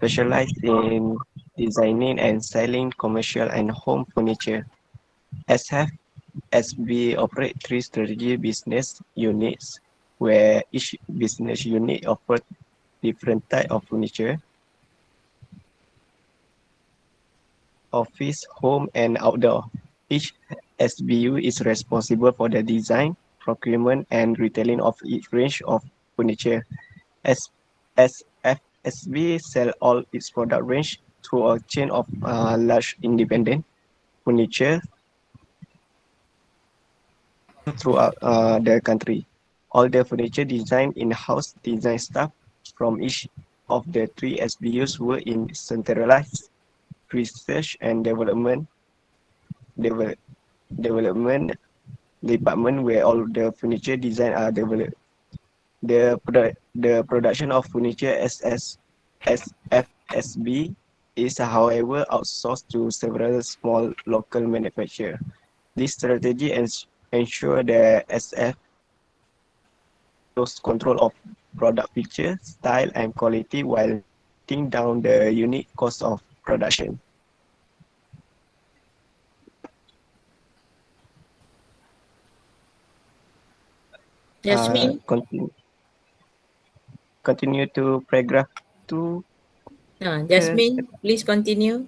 specialized in designing and selling commercial and home furniture. SFSB operate three strategic business units where each business unit offers different type of furniture, office, home, and outdoor. Each SBU is responsible for the design, procurement, and retailing of each range of furniture. As SFSB sell all its product range through a chain of large independent furniture throughout the country. All the furniture designed in-house design staff from each of the three SBUs were in centralized research and develop, development department where all the furniture design are developed. The production of furniture SFSB is however outsourced to several small local manufacturers. This strategy ensure the SF lost control of product feature, style, and quality while cutting down the unit cost of production. Jasmine? Continue to paragraph 2. Jasmine, please continue.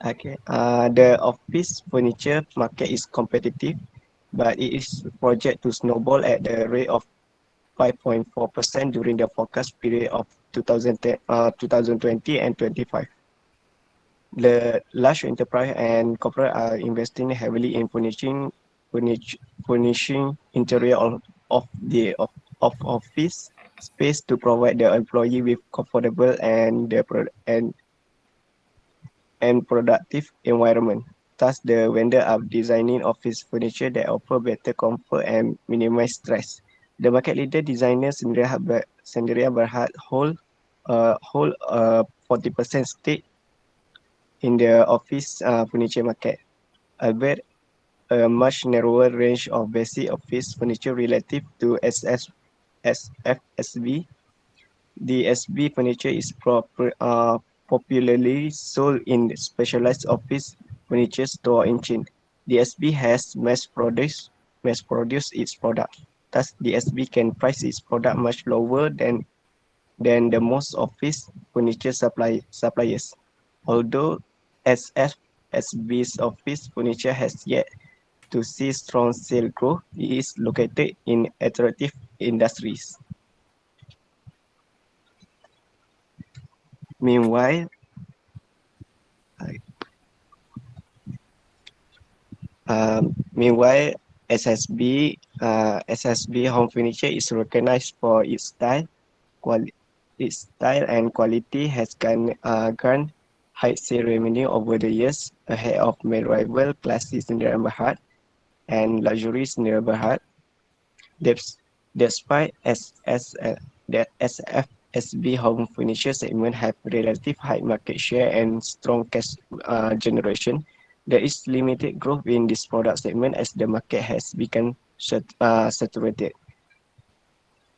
Okay. The office furniture market is competitive, but it is projected to snowball at the rate of 5.4% during the forecast period of 2020 and 25. The large enterprise and corporate are investing heavily in furnishing interior of office space to provide the employee with comfortable and productive environment. Thus, the vendor are designing office furniture that offer better comfort and minimize stress. The market leader designer Sendirian Berhad hold a 40% stake in the office furniture market, albeit a much narrower range of basic office furniture relative to SFSB. The SB furniture is popularly sold in specialized office furniture store in China. The SB has mass produced its product. Thus, the SB can price its product much lower than the most office furniture suppliers. Although SFSB's office furniture has yet to see strong sales growth, it is located in attractive industries. Meanwhile, meanwhile, SSB Home Furniture is recognized for its style and quality has garnered high sale revenue over the years ahead of main rival classic Sendirian Berhad and luxury Sendirian Berhad. Despite the SFSB Home Furniture segment have relative high market share and strong cash generation, there is limited growth in this product segment as the market has become saturated.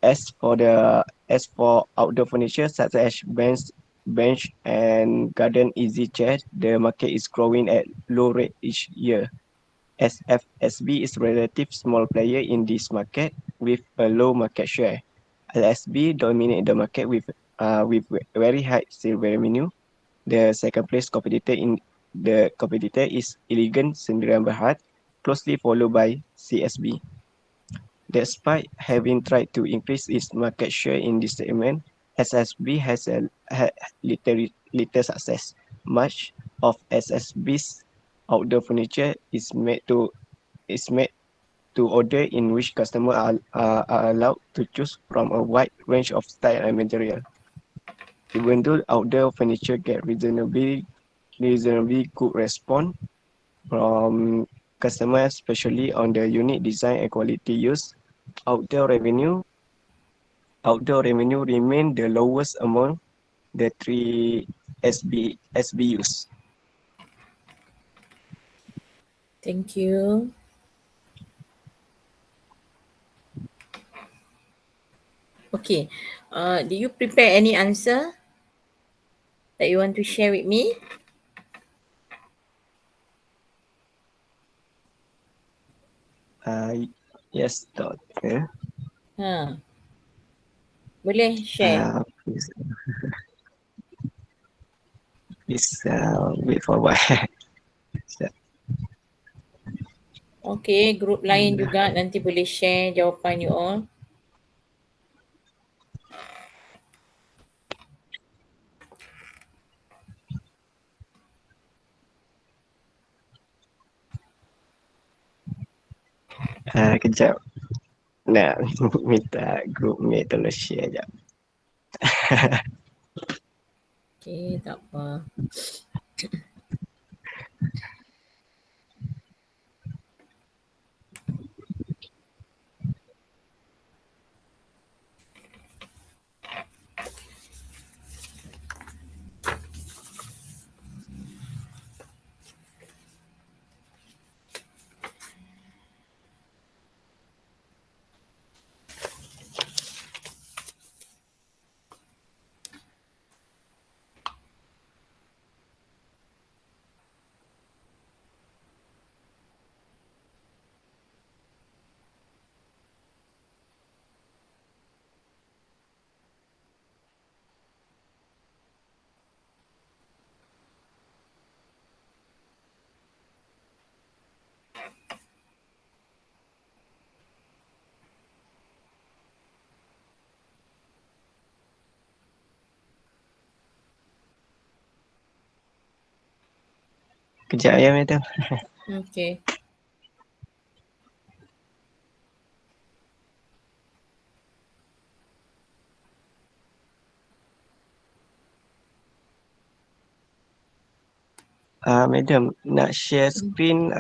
As for outdoor furniture such as bench and garden easy chair, the market is growing at low rate each year. SFSB is relative small player in this market with a low market share. LSB dominate the market with very high sale revenue. The second place competitor is Elegant Sendirian Berhad, closely followed by CSB. Despite having tried to increase its market share in this segment, SSB has had little success. Much of SSB's outdoor furniture is made to order in which customers are allowed to choose from a wide range of style and material. Even though outdoor furniture get reasonably good response from customers, especially on the unique design and quality use, outdoor revenue remain the lowest among the three SBUs. Thank you. Okay. Did you prepare any answer? that you want to share with me? Yes, doctor. Ha. Boleh share. Please, wait for a while. Okay, group lain juga nanti boleh share jawapan you all. Kejap. Nak minta group mate tolong share jap. Okay, tak apa. Kejap ya, madam. Okay. Madam, nak share screen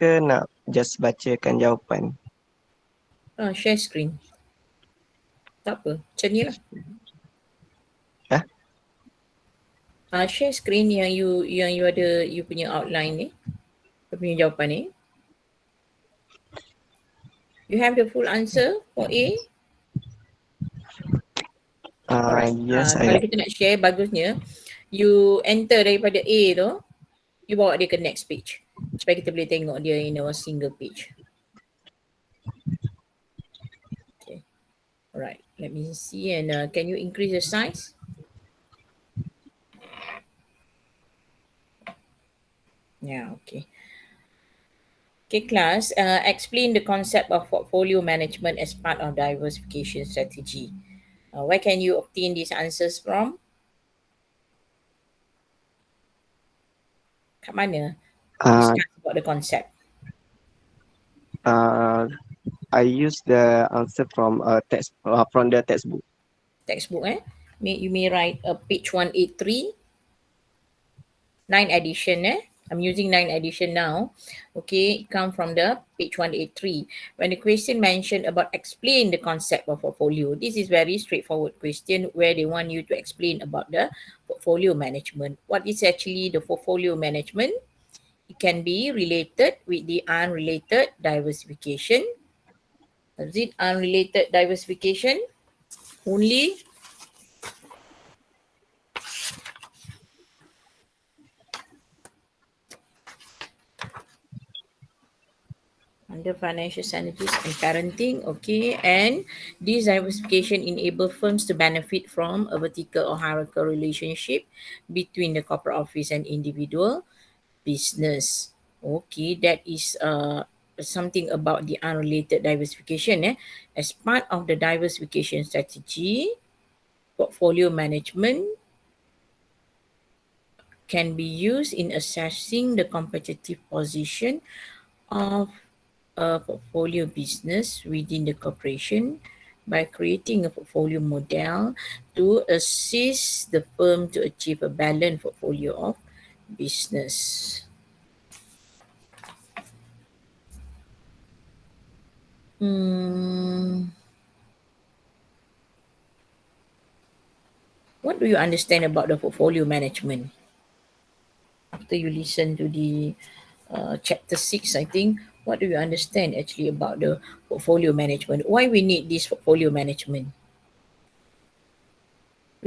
ke nak just bacakan jawapan? Share screen. Tak apa, macam ni lah. Share screen yang you ada you punya outline ni. You punya jawapan ni. You have the full answer for A? Yes, Kalau kita nak share, bagusnya you enter daripada A tu, you bawa dia ke next page supaya kita boleh tengok dia in a single page. Okay. Alright, let me see, and can you increase the size? Yeah, okay. Okay, class, explain the concept of portfolio management as part of diversification strategy. Where can you obtain these answers from? Kat mana? Discuss about the concept. I use the answer from from the textbook. Textbook, you may write page 183, 9 edition, I'm using 9 edition now. Okay, it come from the page 183. When the question mentioned about explain the concept of portfolio, this is very straightforward question where they want you to explain about the portfolio management. What is actually the portfolio management? It can be related with the unrelated diversification. Is it unrelated diversification? Only under financial strategies and parenting, okay, and this diversification enable firms to benefit from a vertical or hierarchical relationship between the corporate office and individual business. Okay, that is something about the unrelated diversification. As part of the diversification strategy, portfolio management can be used in assessing the competitive position of a portfolio business within the corporation by creating a portfolio model to assist the firm to achieve a balanced portfolio of business. What do you understand about the portfolio management? After you listen to the chapter 6, I think, what do you understand actually about the portfolio management? Why we need this portfolio management?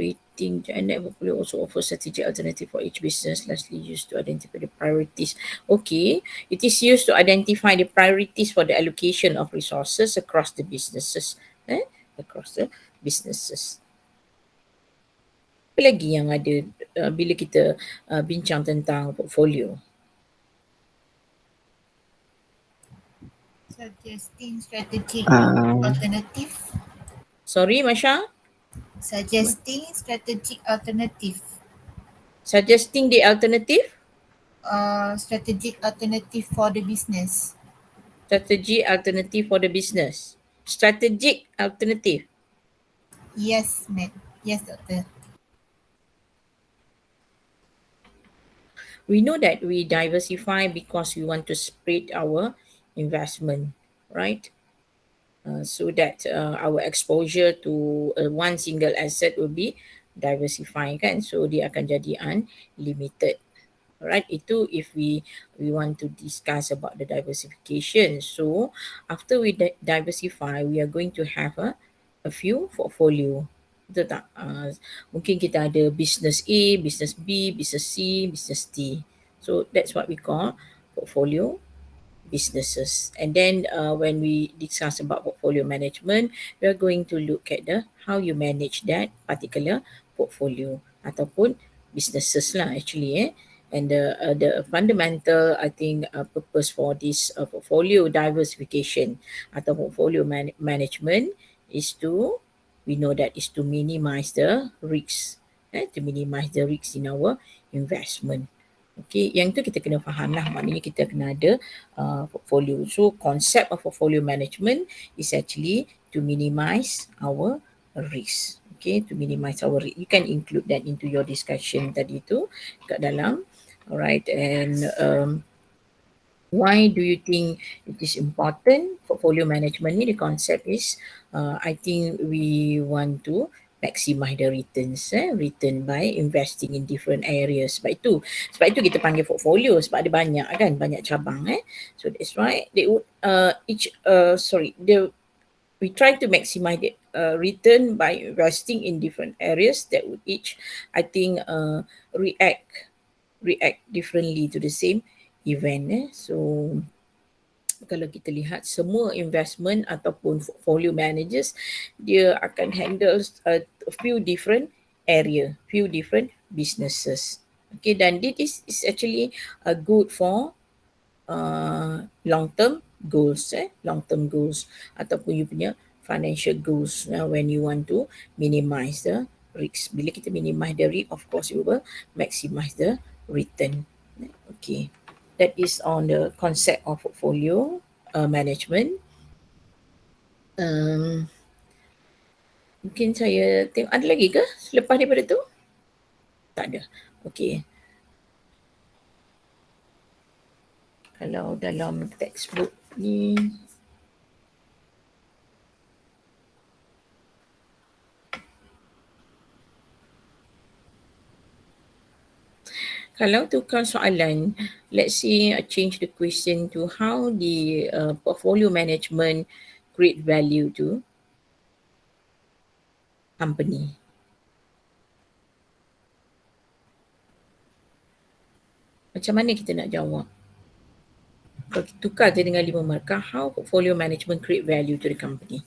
Creating and that portfolio also offers strategic alternative for each business, lastly used to identify the priorities. Okay, it is used to identify the priorities for the allocation of resources across the businesses. Across the businesses. Apa lagi yang ada bila kita bincang tentang portfolio? Suggesting strategic Uh, alternative. Sorry, Masha? Suggesting strategic alternative. Suggesting the alternative? Strategic alternative for the business. Strategy alternative for the business. Strategic alternative. Yes, ma'am. Yes, doctor. We know that we diversify because we want to spread our investment, right? So that our exposure to one single asset will be diversifying kan, so dia akan jadi unlimited. Alright, itu if we want to discuss about the diversification. So after we diversify, we are going to have a few portfolio. Betul tak? Mungkin kita ada business A, business B, business C, business D. So that's what we call portfolio businesses. And then when we discuss about portfolio management, we are going to look at the how you manage that particular portfolio ataupun businesses lah actually And the fundamental I think purpose for this portfolio diversification atau portfolio management is to we know that is to minimize the risks to minimize the risks in our investment. Okay, yang tu kita kena faham lah. Maknanya kita kena ada portfolio. So, concept of portfolio management is actually to minimize our risk. Okay, to minimize our risk. You can include that into your discussion tadi tu kat dalam. Alright, and why do you think it is important portfolio management ni? The concept is I think we want to maximize the returns return by investing in different areas. Sebab itu kita panggil portfolio sebab ada banyak kan, banyak cabang so that's why they would we try to maximize the return by investing in different areas that would each I think react differently to the same event So kalau kita lihat semua investment ataupun portfolio managers, dia akan handle a few different area, few different businesses. Okay, dan this is actually good for long term goals long term goals ataupun you punya financial goals when you want to minimize the risk. Bila kita minimize the risk, of course you will maximize the return. Okay, that is on the concept of portfolio management. Mungkin saya tengok ada lagi ke selepas daripada tu? Tak ada. Okay. Kalau dalam textbook ni kalau tukar soalan, let's say I change the question to how the portfolio management create value to company. Macam mana kita nak jawab? Kalau kita tukar je dengan 5 markah, how portfolio management create value to the company?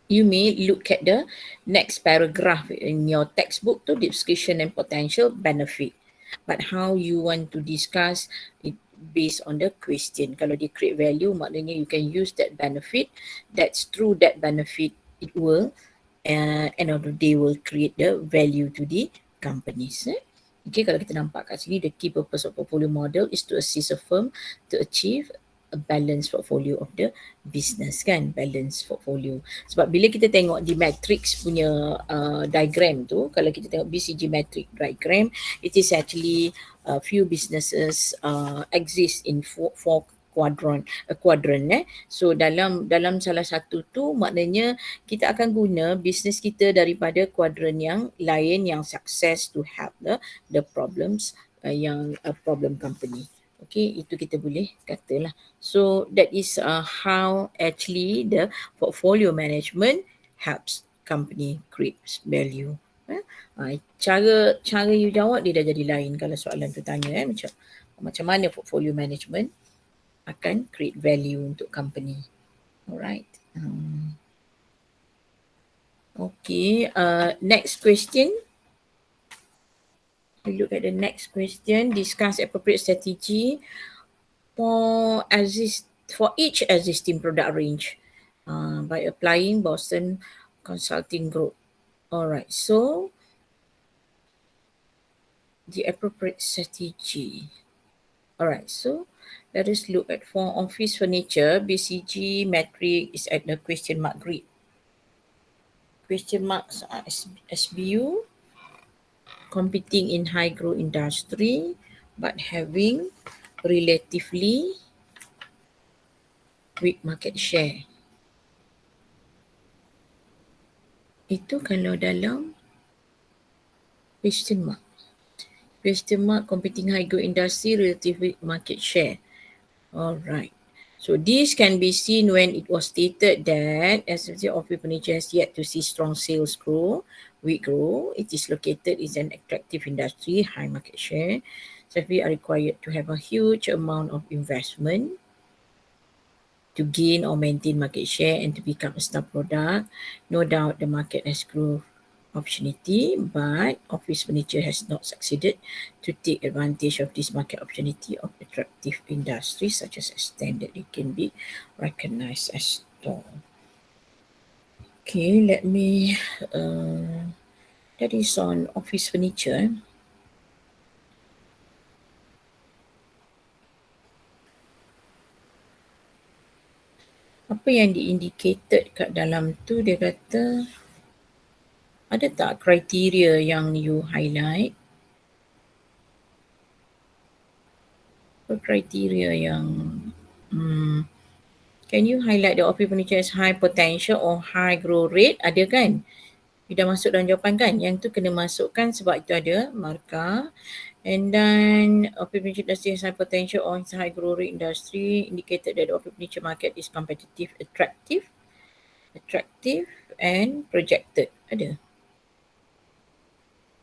You may look at the next paragraph in your textbook to description and potential benefit. But how you want to discuss it based on the question. Kalau dia create value, maknanya you can use that benefit. That's through that benefit, it will end of the day will create the value to the companies. Okay, kalau kita nampak kat sini, the key purpose of portfolio model is to assist a firm to achieve a balanced portfolio of the business kan, balanced portfolio. Sebab bila kita tengok di matrix punya diagram tu, kalau kita tengok BCG matrix diagram, it is actually few businesses exist in four quadrant So dalam salah satu tu maknanya kita akan guna bisnes kita daripada kuadran yang lain yang sukses to help the problems yang problem company. Okay, itu kita boleh katalah. So that is how actually the portfolio management helps company create value. Cara you jawab dia dah jadi lain kalau soalan tu tanya macam mana portfolio management akan create value untuk company. Alright. Okay, next question. We look at the next question. Discuss appropriate strategy for each existing product range by applying Boston Consulting Group. Alright, so the appropriate strategy. Alright, so let us look at for office furniture. BCG metric is at the question mark grid. Question marks are SBU, competing in high growth industry but having relatively weak market share. Itu kalau dalam question mark. Question mark, competing high growth industry, relatively market share. Alright. So this can be seen when it was stated that SFC office furniture has yet to see strong sales growth, weak growth. It is located in an attractive industry, high market share. So we are required to have a huge amount of investment to gain or maintain market share and to become a star product. No doubt the market has growth opportunity, but office furniture has not succeeded to take advantage of this market opportunity of attractive industries such as extended. It can be recognized as store. Okay, let me, that is on office furniture. Apa yang di-indicated kat dalam tu, dia kata ada tak kriteria yang you highlight? Apa kriteria yang can you highlight the office furniture as high potential or high growth rate? Ada kan? You dah masuk dalam jawapan kan? Yang tu kena masukkan sebab itu ada markah. And then office furniture industry has high potential or high growth rate industry indicated that the office furniture market is competitive, attractive and projected. Ada.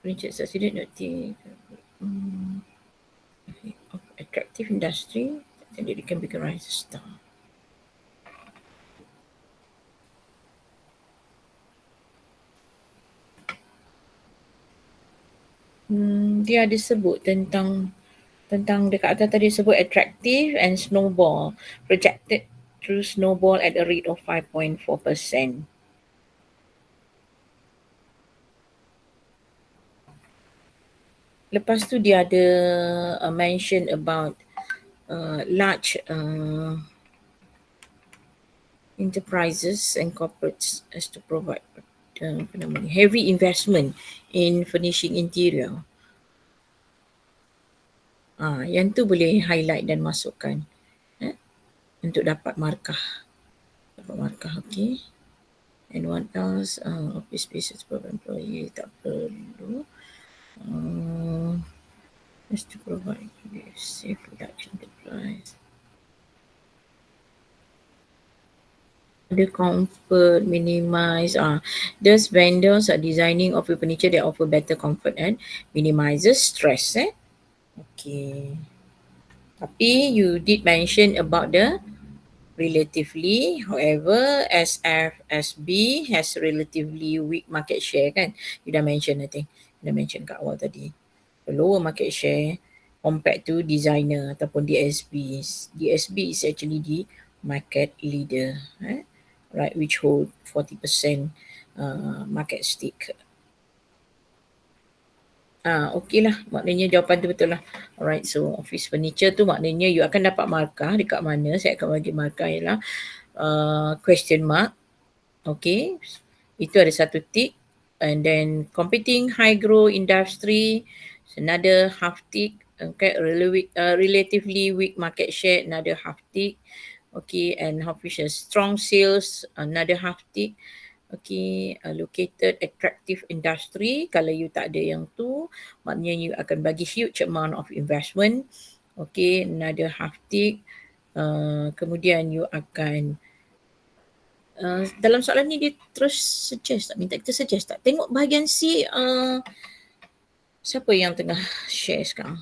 Furniture succeeded not attractive industry and it can be categorized as star. Dia ada sebut tentang dekat atas tadi sebut attractive and snowball, projected through snowball at a rate of 5.4%. Lepas tu dia ada mention about large enterprises and corporates as to provide heavy investment in furnishing interior. Yang tu boleh highlight dan masukkan untuk dapat markah. Okay. And what else? Office spaces per employee tak perlu. Just to provide safe reduction in the price. The comfort, minimize. Those vendors are designing office furniture that offer better comfort and minimizes stress. Okay. Tapi you did mention about the relatively, however, SFSB has relatively weak market share kan? You dah mention, I think. You dah mention kat awal tadi. The lower market share compared to designer ataupun DSB. DSB is actually the market leader, right? Which hold 40% market stake. Okay lah, maknanya jawapan tu betul lah. Alright, so office furniture tu maknanya you akan dapat markah dekat mana. Saya akan bagi markah ialah question mark. Okay, itu ada satu tick. And then competing high growth industry, another half tick. Okay, relatively weak market share, another half tick. Okay, and office strong sales, another half tick. Okay, located attractive industry. Kalau you tak ada yang tu, maknanya you akan bagi huge amount of investment Okay, another half tick. Kemudian you akan dalam soalan ni dia terus suggest tak? Minta kita suggest tak? Tengok bahagian C, siapa yang tengah share sekarang?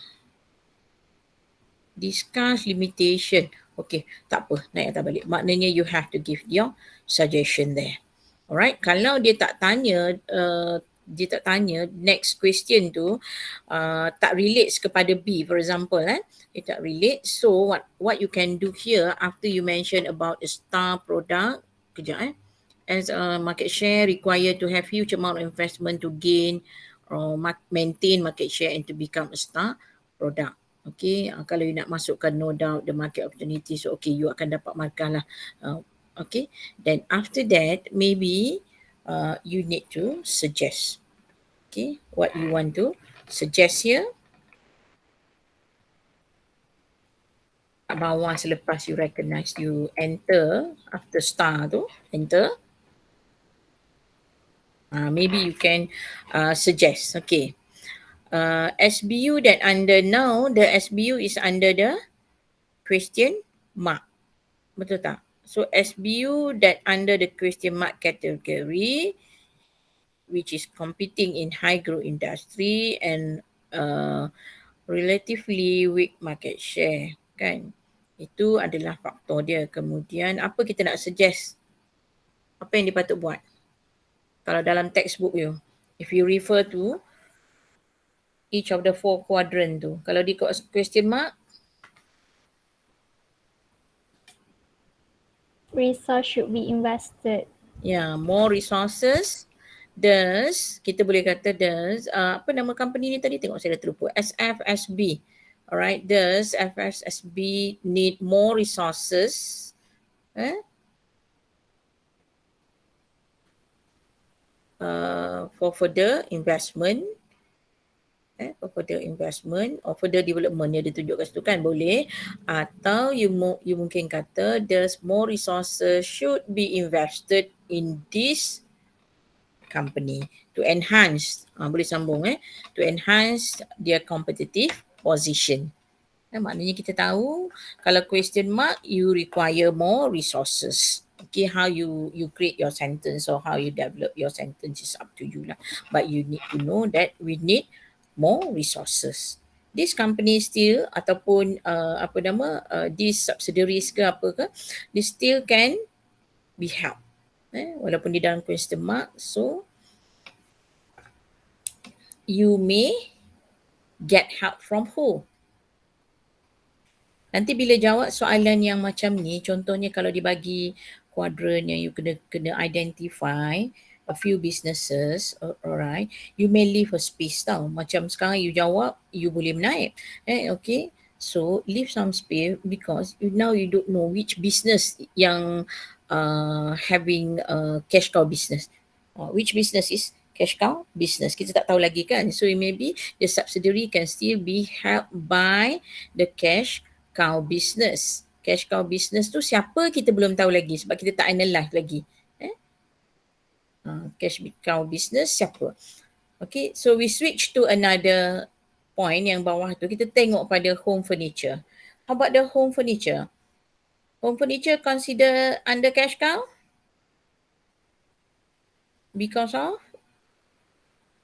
Discuss limitation. Okay, tak apa, naik atas balik. Maknanya you have to give your suggestion there. Alright, kalau dia tak tanya, next question tu tak relates kepada B, for example, it tak relate. So what you can do here after you mention about a star product, kejap as a market share required to have huge amount of investment to gain or maintain market share and to become a star product. Okay, kalau you nak masukkan no doubt the market opportunity, so okay, you akan dapat markah lah. Okay, then after that maybe you need to suggest. Okay, what you want to suggest here. Kat bawah selepas you recognize, you enter after star tu, enter. Maybe you can suggest. Okay. SBU that under now, the SBU is under the question mark. Betul tak? So SBU that under the question mark category, which is competing in high growth industry and relatively weak market share, kan? Itu adalah faktor dia. Kemudian apa kita nak suggest? Apa yang dia patut buat? Kalau dalam textbook you, if you refer to each of the 4 quadrant tu, kalau di question mark, resource should be invested. More resources. Thus, kita boleh kata thus, apa nama company ni tadi? Tengok saya dah terlupa. SFSB. Alright, thus FSSB need more resources for further investment. For further investment or further development, dia tunjuk kat situ kan, boleh. Atau you mungkin kata there's more resources should be invested in this company to enhance, boleh sambung to enhance their competitive position. Maknanya kita tahu kalau question mark, you require more resources. Okay, how you create your sentence or how you develop your sentence is up to you lah. But you need to know that we need more resources. This company still ataupun these subsidiaries ke apa ke, they still can be helped. Walaupun di dalam question mark, so you may get help from who? Nanti bila jawab soalan yang macam ni, contohnya kalau dibagi kuadran yang you kena identify a few businesses, alright, you may leave a space tau. Macam sekarang you jawab, you boleh menaip. Okay, so leave some space because now you don't know which business yang having cash cow business. Which business is cash cow business? Kita tak tahu lagi kan. So maybe the subsidiary can still be helped by the cash cow business. Cash cow business tu siapa kita belum tahu lagi sebab kita tak analyze lagi. Cash cow business siapa? Okay, so we switch to another point yang bawah tu. Kita tengok pada home furniture. How about the home furniture? Home furniture consider under cash cow? Because of?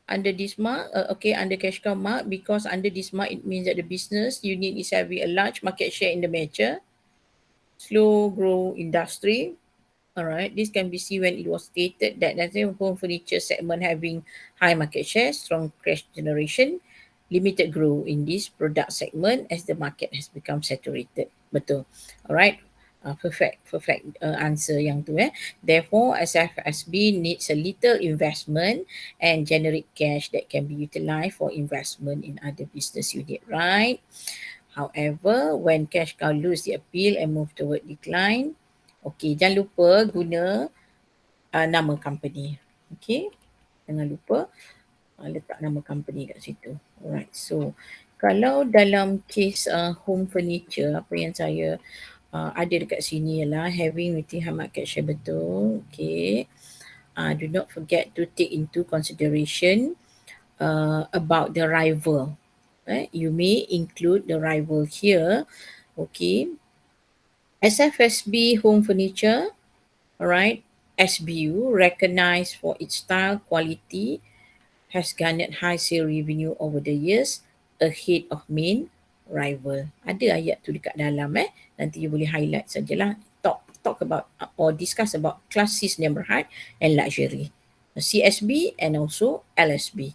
Under this mark, under cash cow mark, because under this mark, it means that the business unit is having a large market share in the major, slow grow industry. Alright, this can be seen when it was stated that the home furniture segment having high market share, strong cash generation, limited growth in this product segment as the market has become saturated. Betul. Alright. Perfect answer yang tu Therefore, SFSB needs a little investment and generate cash that can be utilized for investment in other business unit, right? However, when cash cow lose the appeal and move toward decline, okay, jangan lupa guna nama company. Okay, jangan lupa letak nama company kat situ. Alright, so kalau dalam case home furniture, apa yang saya ada dekat sini ialah having within high market share, betul. Okay. Do not forget to take into consideration about the rival. You may include the rival here. Okay. SFSB Home Furniture, alright, SBU, recognized for its style, quality, has garnered high sale revenue over the years ahead of main rival. Ada ayat tu dekat dalam Nanti you boleh highlight sajalah. Talk about or discuss about classes neighborhood and luxury. CSB and also LSB.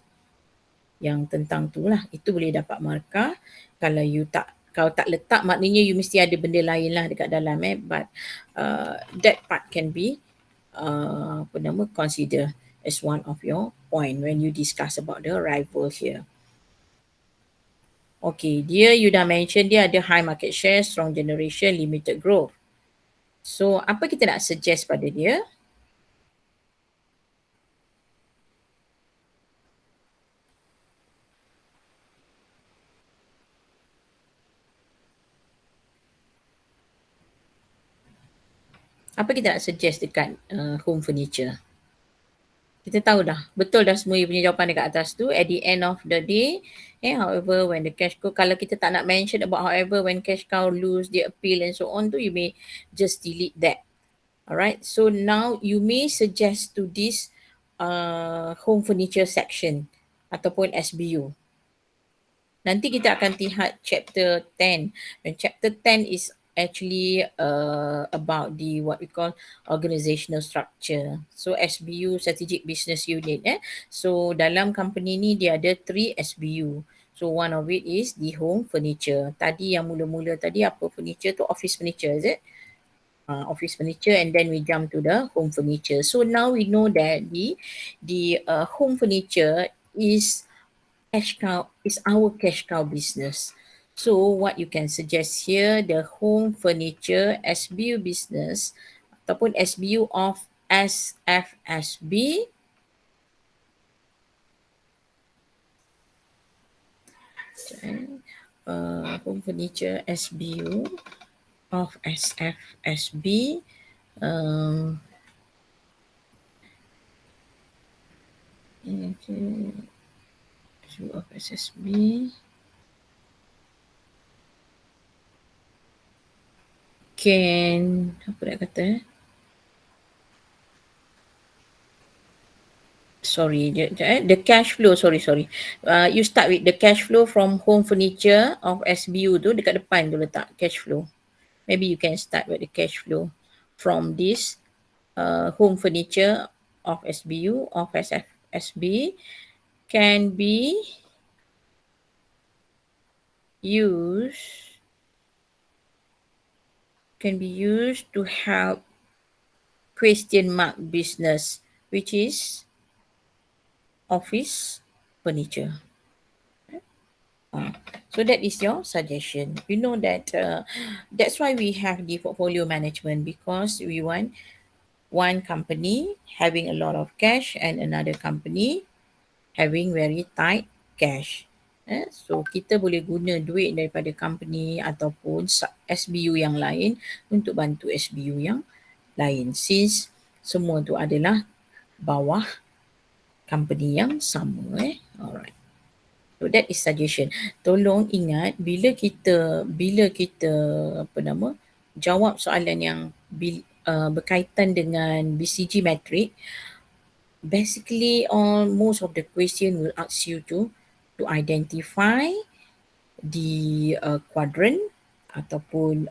Yang tentang tu lah. Itu boleh dapat markah. Kalau tak letak maknanya you mesti ada benda lain lah dekat dalam But that part can be consider as one of your point when you discuss about the rival here. Okay, dia you dah mention dia ada high market share, strong generation, limited growth. So, apa kita nak suggest pada dia? Apa kita nak suggest dekat home furniture? Kita tahu dah, betul dah semua you punya jawapan dekat atas tu. At the end of the day, however, when the cash cow, kalau kita tak nak mention about however, when cash cow lose the appeal and so on tu, you may just delete that. Alright, so now you may suggest to this home furniture section ataupun SBU. Nanti kita akan lihat chapter 10. And chapter 10 is actually about the what we call organizational structure. So SBU, strategic business unit. So dalam company ni dia ada 3 SBU. So one of it is the home furniture. Tadi yang mula-mula tadi apa furniture tu? Office furniture, is it? Office furniture, and then we jump to the home furniture. So now we know that the home furniture is our cash cow business. So what you can suggest here, the home furniture SBU business ataupun SBU of SFSB home furniture SBU of SFSB of SSB can apa nak kata the cash flow, sorry. You start with the cash flow from home furniture of SBU tu, dekat depan tu letak cash flow. Maybe you can start with the cash flow from this home furniture of SBU of SFSB can be used to help question mark business, which is office furniture. So that is your suggestion. You know that that's why we have the portfolio management, because we want one company having a lot of cash and another company having very tight cash. So kita boleh guna duit daripada company ataupun SBU yang lain untuk bantu SBU yang lain, since semua tu adalah bawah company yang sama. Alright. So that is suggestion. Tolong ingat bila kita jawab soalan yang berkaitan dengan BCG metric, basically most of the question will ask you to identify the quadrant ataupun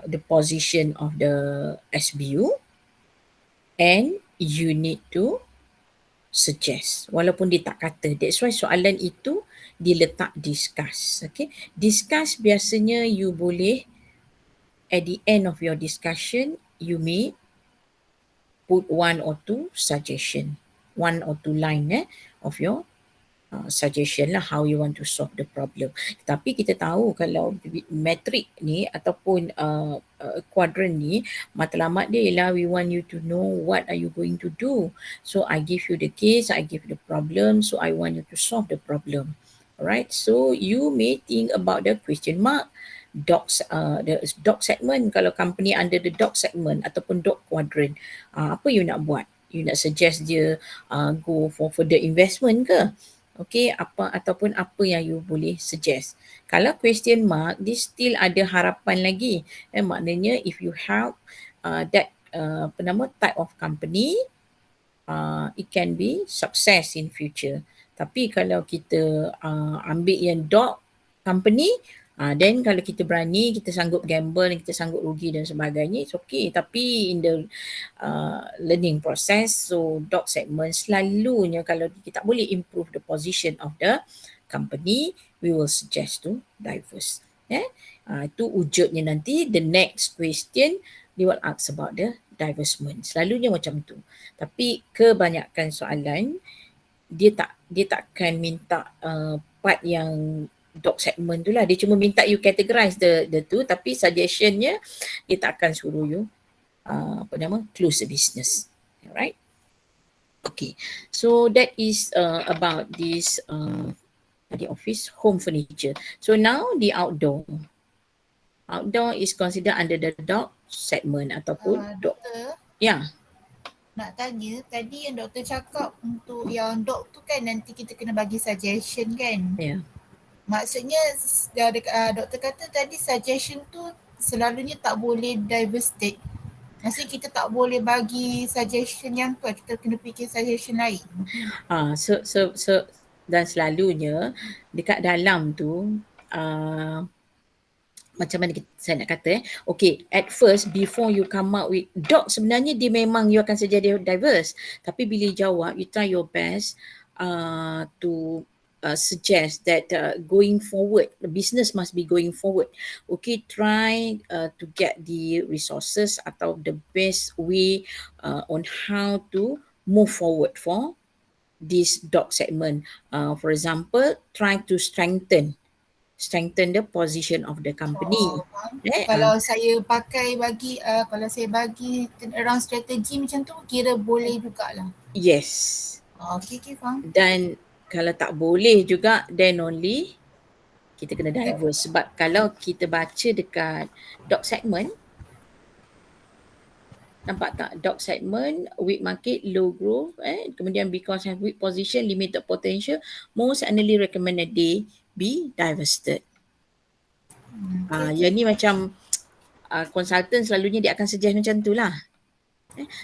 the position of the SBU, and you need to suggest walaupun dia tak kata. That's why soalan itu diletak discuss. Okay, discuss biasanya you boleh at the end of your discussion you may put one or two suggestion, one or two line of your suggestion lah how you want to solve the problem. Tapi kita tahu kalau metrik ni ataupun quadrant ni, matlamat dia ialah we want you to know what are you going to do. So I give you the case, I give you the problem, so I want you to solve the problem. Alright, so you may think about the question mark, the dog segment. Kalau company under the dog segment ataupun dog quadrant, apa you nak buat? You nak suggest dia go for further investment ke? Okay, apa ataupun apa yang you boleh suggest. Kalau question mark, dia still ada harapan lagi. Maknanya if you help that type of company, it can be success in future. Tapi kalau kita ambil yang dog company, then kalau kita berani, kita sanggup gamble, kita sanggup rugi dan sebagainya, it's okay. Tapi in the learning process, so dog segment selalunya kalau kita tak boleh improve the position of the company, we will suggest to divest. Itu wujudnya nanti the next question they will ask about the divestment. Selalunya macam tu. Tapi kebanyakan soalan dia takkan minta part yang dog segment tu lah. Dia cuma minta you categorize the two, tapi suggestionnya dia takkan suruh you close the business. Alright? Okay. So that is about this the office home furniture. So now the outdoor. Outdoor is considered under the dog segment ataupun dog. Doktor, Ya. nak tanya, tadi yang doktor cakap untuk yang dog tu kan nanti kita kena bagi suggestion kan? Ya. Maksudnya doktor kata tadi suggestion tu selalunya tak boleh divested. Maksudnya kita tak boleh bagi suggestion yang tu, kita kena fikir suggestion lain. Dan selalunya dekat dalam tu macam mana saya nak kata okay, at first before you come out with dog, sebenarnya dia memang you akan saja diverse, tapi bila jawab you try your best to suggest that going forward the business must be going forward. Okay, try to get the resources atau the best way on how to move forward for this dog segment. For example, try to strengthen the position of the company. Faham. Kalau saya kalau saya bagi turnaround strategy macam tu, kira boleh jugalah. Yes. Okay, faham. Dan kalau tak boleh juga, then only kita kena diverse. Sebab kalau kita baca dekat dog segment, nampak tak? Dog segment, weak market, low growth, kemudian because have weak position, limited potential, most analysts recommend that they be divested. Yang ni macam consultant selalunya dia akan suggest macam tu lah.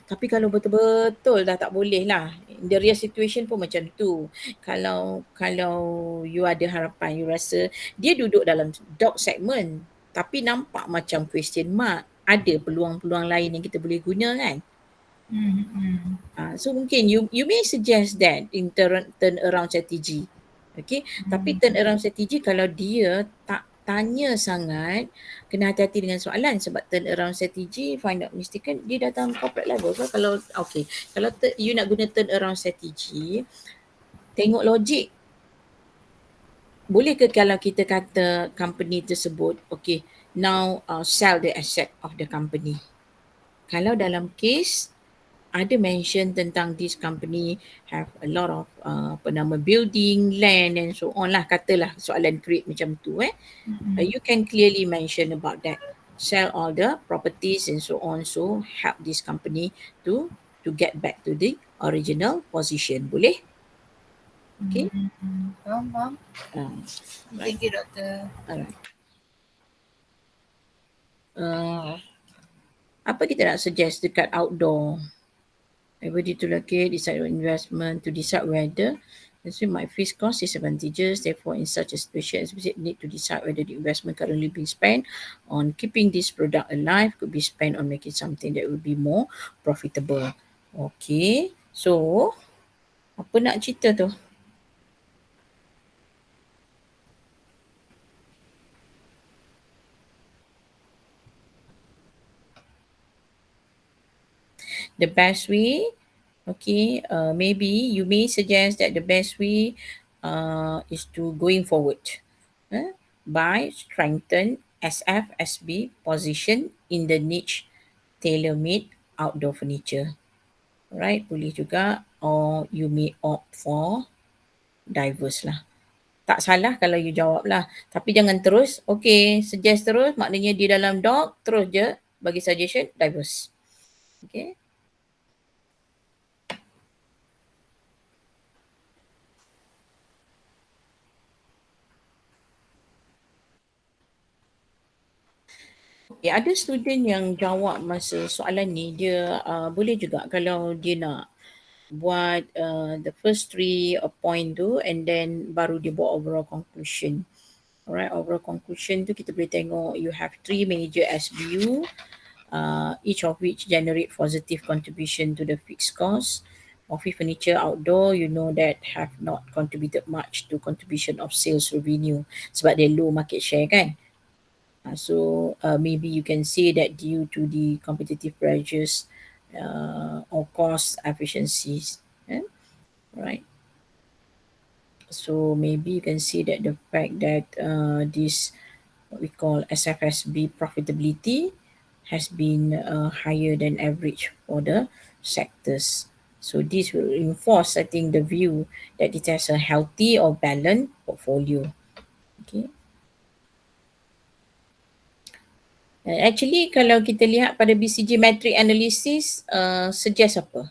Tapi kalau betul-betul dah tak boleh lah, the real situation pun macam tu. Kalau you ada harapan, you rasa dia duduk dalam dog segment tapi nampak macam question mark, ada peluang-peluang lain yang kita boleh guna kan. So mungkin you may suggest that in turn around strategy. Okay, tapi turn around strategy kalau dia tak tanya sangat, kena hati-hati dengan soalan sebab turn around strategy, if I'm not mistaken, dia datang corporate level. So kalau you nak guna turn around strategy, tengok logik. Boleh ke kalau kita kata company tersebut, okay, now sell the asset of the company. Kalau dalam case ada mention tentang this company have a lot of building, land and so on lah, katalah soalan create macam tu you can clearly mention about that, sell all the properties and so on, so help this company to get back to the original position. Boleh? Okay. Faham. Right. Thank you, doktor. Alright. Apa kita nak suggest dekat outdoor? Everybody to locate, decide on investment, to decide whether my fixed cost is advantageous. Therefore, in such a situation, we need to decide whether the investment currently being spent on keeping this product alive could be spent on making something that will be more profitable. Okay, so apa nak cerita tu? The best way, okay, maybe you may suggest that the best way is to going forward by strengthen SFSB position in the niche tailor-made outdoor furniture. Right, boleh juga, or you may opt for diverse lah. Tak salah kalau you jawab lah, tapi jangan terus, okay, suggest terus, maknanya di dalam dog, terus je bagi suggestion, diverse. Okay. Ada student yang jawab masa soalan ni, dia boleh juga kalau dia nak buat the first three point tu and then baru dia buat overall conclusion. Alright, overall conclusion tu kita boleh tengok you have 3 major SBU, each of which generate positive contribution to the fixed cost. Office furniture outdoor, you know that have not contributed much to contribution of sales revenue sebab dia low market share kan. So maybe you can say that due to the competitive pressures or cost efficiencies. Right. So maybe you can see that the fact that this what we call SFSB profitability has been higher than average for the sectors. So this will reinforce, I think, the view that it has a healthy or balanced portfolio. Okay. Actually, kalau kita lihat pada BCG metric analysis, suggest apa?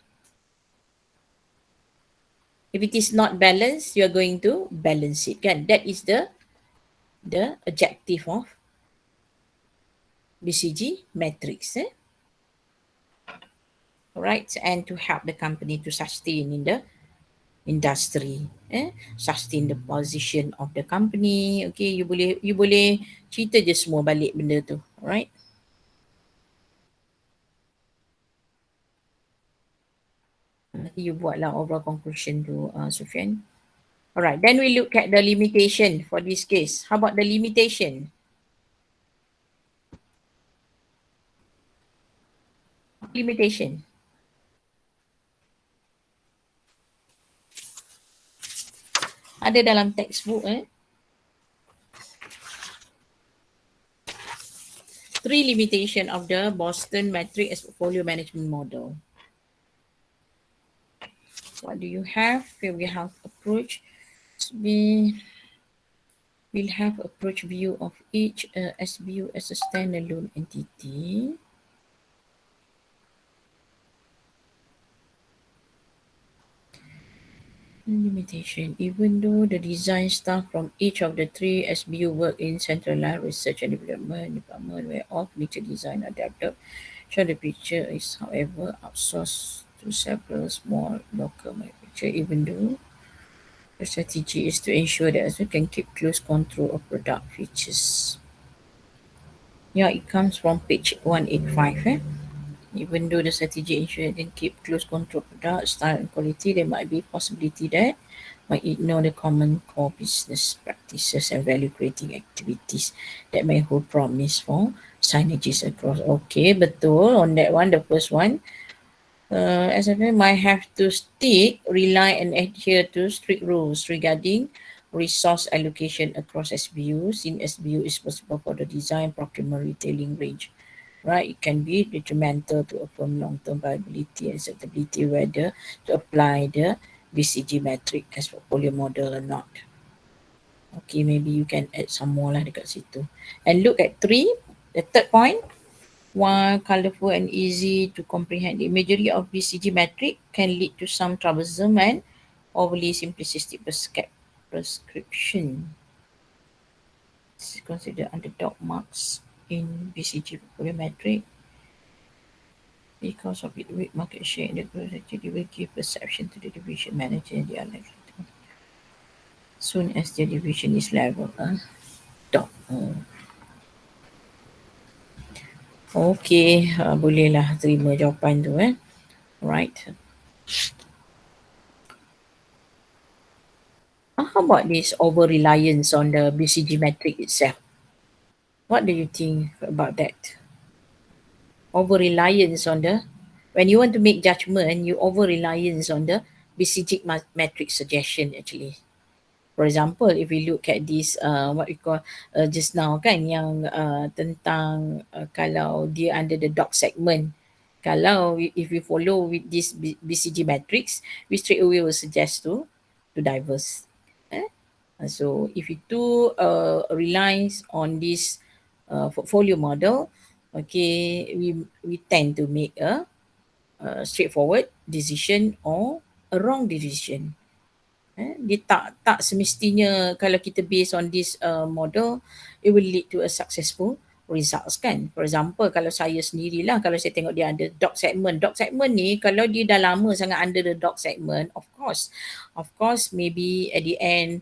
If it is not balanced, you are going to balance it, kan? That is the objective of BCG metrics. Right, and to help the company to sustain in the industry, sustain the position of the company. Okay, you boleh cerita je semua balik benda tu, right? Nanti you buatlah overall conclusion tu, Sufian. Alright, then we look at the limitation for this case. How about the limitation? Limitation. Ada dalam textbook. 3 limitation of the Boston metric as portfolio management model. What do you have? Here we have approach. We'll have approach view of each SBU as a standalone entity. Limitation. Even though the design staff from each of the 3 SBU work in centralized research and development department where all furniture design are developed, so the picture is however outsourced to several small local manufacturers, even though the strategy is to ensure that we can keep close control of product features. Yeah, it comes from page 185. Even though the strategy ensure they keep close control of product, style and quality, there might be possibility that might ignore the common core business practices and value creating activities that may hold promise for synergies across. Okay, betul on that one, the first one. SFA might have to stick, rely and adhere to strict rules regarding resource allocation across SBUs. In SBU is responsible for the design, procurement, retailing range. Right, it can be detrimental to affirm long-term viability and acceptability whether to apply the BCG metric as portfolio model or not. Okay, maybe you can add some more lah dekat situ. And look at 3, the third point. While colourful and easy to comprehend, the imagery of BCG metric can lead to some troublesome and overly simplistic prescription. This is considered underdog marks in BCG portfolio metric. Because of its weak market share in the growth, it will give perception to the division manager and the other. Soon as the division is level, dog. Okay, bolehlah terima jawapan tu. Right. How about this over-reliance on the BCG metric itself? What do you think about that? Over-reliance on the, when you want to make judgment, you over-reliance on the BCG metric suggestion actually. For example, if we look at this, what we call just now kan, yang tentang kalau dia under the dog segment, kalau if we follow with this BCG matrix, we straight away will suggest to diverse. So if you relies on this portfolio model, okay, we tend to make a straightforward decision or a wrong decision. Dia tak semestinya kalau kita based on this model, it will lead to a successful results kan. For example, kalau saya sendirilah, kalau saya tengok dia ada dog segment ni, kalau dia dah lama sangat under the dog segment, of course maybe at the end,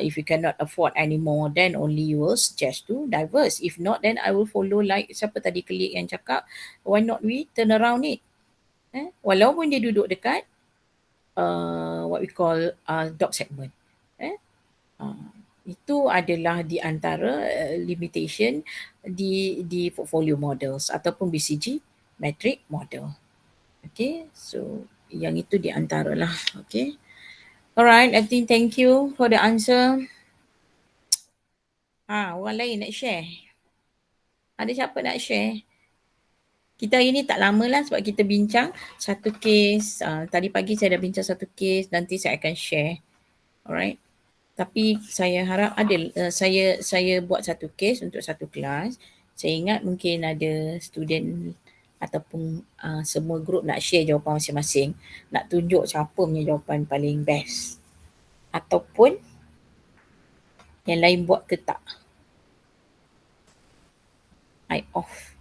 if you cannot afford anymore, then only you will suggest to diverse. If not, then I will follow like siapa tadi klik yang cakap, why not we turn around it. Walaupun dia duduk dekat what we call dog segment. Itu adalah di antara limitation di portfolio models ataupun BCG metric model. Okay, so yang itu di antara lah. Okay, alright, I think thank you for the answer. Orang lain nak share? Ada siapa nak share? Kita hari ni tak lama lah sebab kita bincang satu case. Tadi pagi saya dah bincang satu case, nanti saya akan share. Alright. Tapi saya harap ada saya buat satu case untuk satu kelas. Saya ingat mungkin ada student ataupun semua group nak share jawapan masing-masing, nak tunjuk siapa punya jawapan paling best ataupun yang lain buat ke tak. I off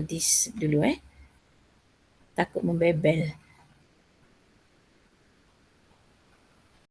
this dulu takut membebel.